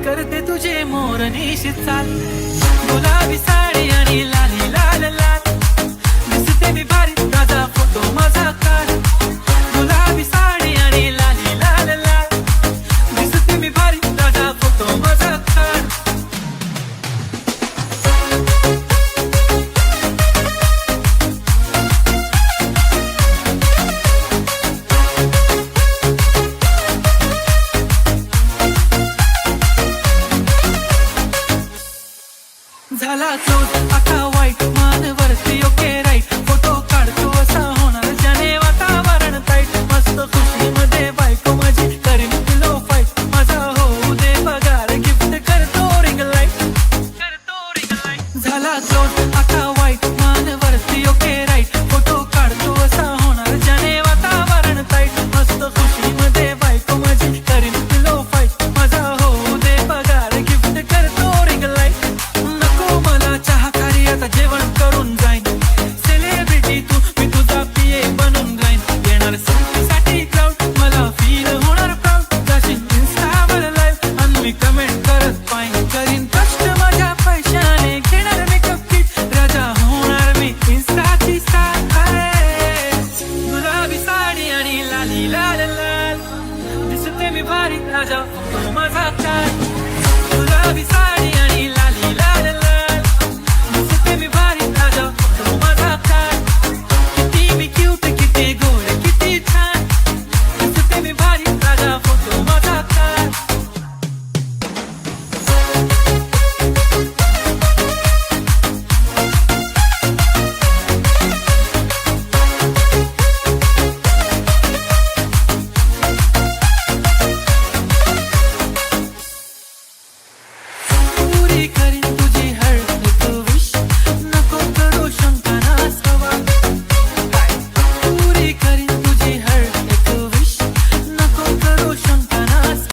करते तुझे मोरनीशी चाल, गुलाबी साडी आणि लाली लाल लाल, दिसते मी भारी ताजा फोटो माझा काढ, गुलाबी साडी आणि लाली लाल लाल, दिसते मी भारी ताजा फोटो माझा काढ. झाला क्लोज आता वाईट मान वरती ओके राईट, फोटो काढतो असा होणार ज्याने वातावरण टाईट, मस्त खुशी मध्ये बायको माझी करीन पिलो फाईट, माझा होऊ दे पगार गिफ्ट करतो रिंग लाईट, करतो रिंग लाईट. झाला क्लोज आता वाईट मान वरती ओके राईट, फोटो काढतो असा होणार ज्याने वातावरण टाईट, मस्त खुशी मध्ये बायको माझी करीन पिलो फाईट, माझा होऊ दे पगार गिफ्ट करतो रिंग लाईट. चहा खारी आता जेवण करून जाईन, सेलिब्रिटी तू मी तुझा पीए बनून जाईन, येणार सेल्फीसाठी क्राऊड मला फील होणार प्राऊड, जाशील इन्स्टावर लाईव्ह आणि मी कमेंट करत पाहिजे.